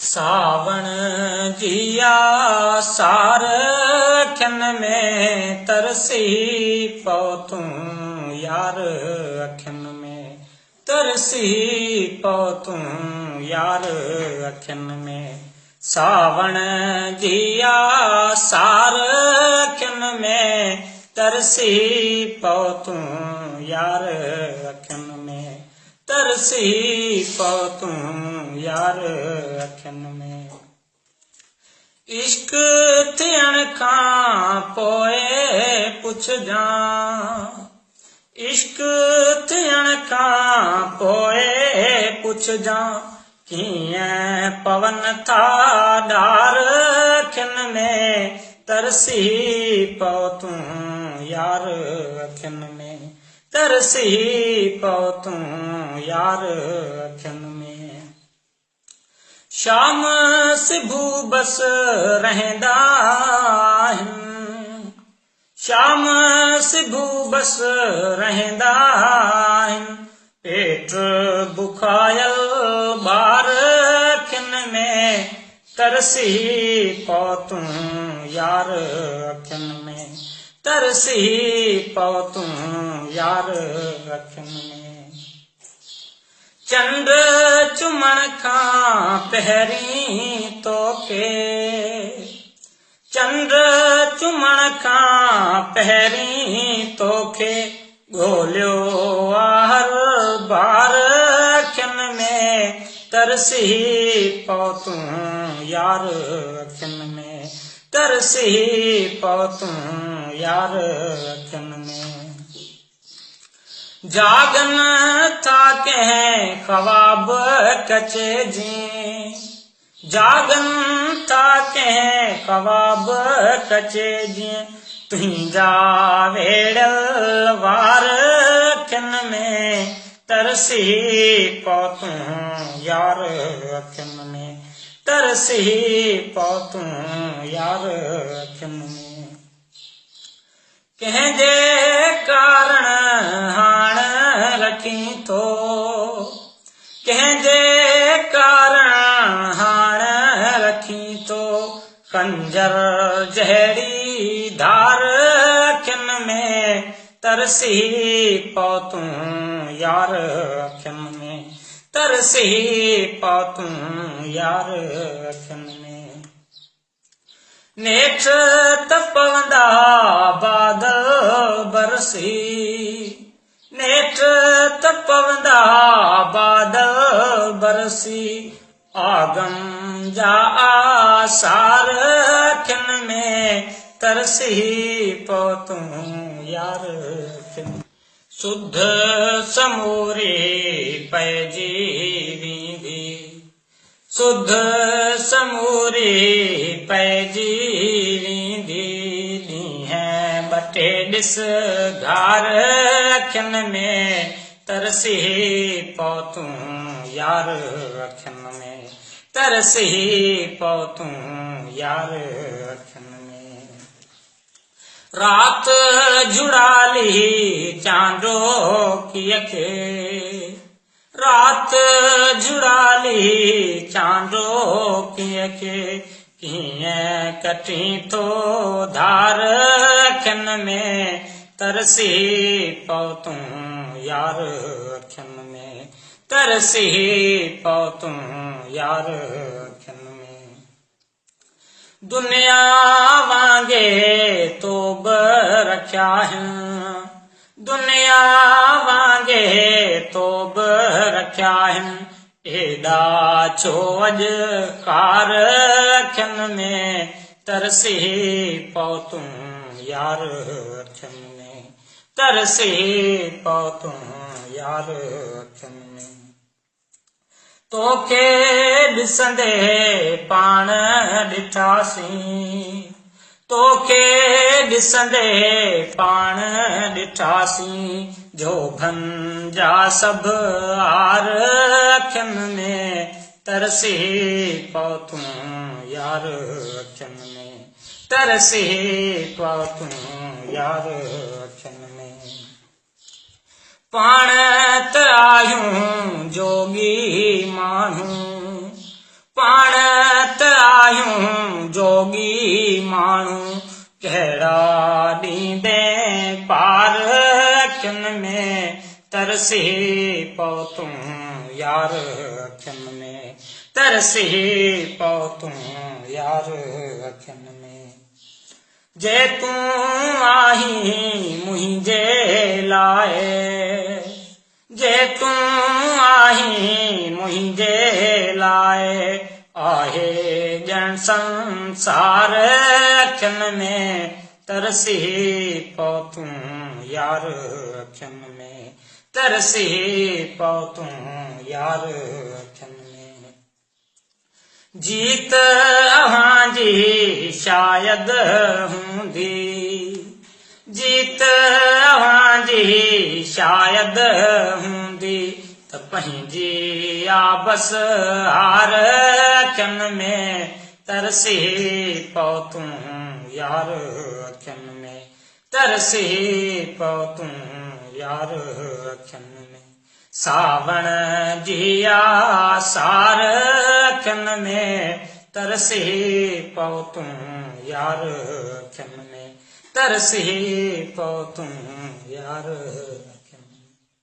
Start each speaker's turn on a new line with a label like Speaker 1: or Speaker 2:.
Speaker 1: सावण जिया सार अखिन में तरसी पौ तूं यार अखिन में तरसी पौ तूं यार अखिन में सावण जिया सार अखिन में तरसी पौ तूं यार अखिन में तरसी पौ तूं यार अखिन में इश्क थियण खां पोइ पुछजां इश्क थियण खां पोइ पुछजां कीअं पवन था डार अखिन में तरसी पौ तूं यार अखिन में तरसी पौ तूं यार अखिन में शाम सिभू बस रहंदा आहिनि शाम सिभू बस रहंदा आहिनि पेट बुखायल ॿार अखिन में तरसी पौ तूं यार अखिन में तरसी पौ तूं यार अखिन में चंड चुमण खां पहिरीं तोखे चंड चुमण खां पहिरीं तोखे ॻोल्हियो हर बार अखिन में तरसी पौ तूं यार अखिन में तरसी पौ तूं यार अखिन में जागन था कंहिं ख्वाब कचे जी जागन था कंहिं ख्वाब कचे जी तुंहिंजा वेड़ल वार अखिन में तरसी पौ तूं यार अखिन में तरसी पौ तूं यार अखिन में कंहिंजे कारण हाण रखी थो कंहिंजे कारण हाण रखी थो खंजर जहिड़ी धार अखिन में तरसी पौ तूं यार अखिन में तरसी पौ तूं यार अखिन में नेठ तपवंदा बादल बरसी नेठ तपवंदा बादल बरसी आगम जा आसार अखिन में तरसी पौ तूं यार अखिन सुध समूरी पइजी वेंदी सुध समूरी पइजी वेंदी ॾींहं ॿ टे ॾिस घार अखिन में तरसी पौ तूं यार अखिन में तरसी पौ तूं यार अखिन में रात जुड़ाली चांदो कीअ खे रात जुड़ाली चांदो कीअ खे कीअं कटी थो धार अखिन में तरसी पौ तूं यार अखिन में तरसी पौ तूं यार अखिन में दुनिया वांगे तो ब रखिया आहिनि दुनिया वांगे तो ब रखिया आहिनि एॾा छो अॼु कार अखिन में तरसी पौ तूं यार अखिन में तरसी पौ तूं यार अखिन में तोखे ॾिसंदे पाण ॾिठासीं तोखे ॾिसंदे पाण ॾिठासीं जोभन जा सभु आर अखिन में तरसी पौ तूं यार अखिन में तरसी पौ तूं यार अखिन में पाण त आहियूं जोगी माण्हू पाण माण्हू कहिड़ा ॾींदे पार अखियुनि में तरसी पओ तूं यार अखियुनि में तरसी पओ तूं यार अखियुनि में जे तूं आहीं मुंहिंजे लाइ जे तूं आहीं मुंहिंजे लाइ आहे ॼण संसार अखियुनि में तरसी पओ तूं यार अखियुनि में तरसी पओ तूं यार अखियुनि में जीत अव्हांजी शायदि हूंदी जीत अव्हांजी शायदि हूंदी त पंहिंजी आबस हार अखियुनि में तरसी पओ तूं यार अखियुनि में तरसी पओ तूं यार अखियुनि में सावण जी आसार अखियुनि में तरसी पओ तूं यार अखियुनि में तरसी पओ तूं यार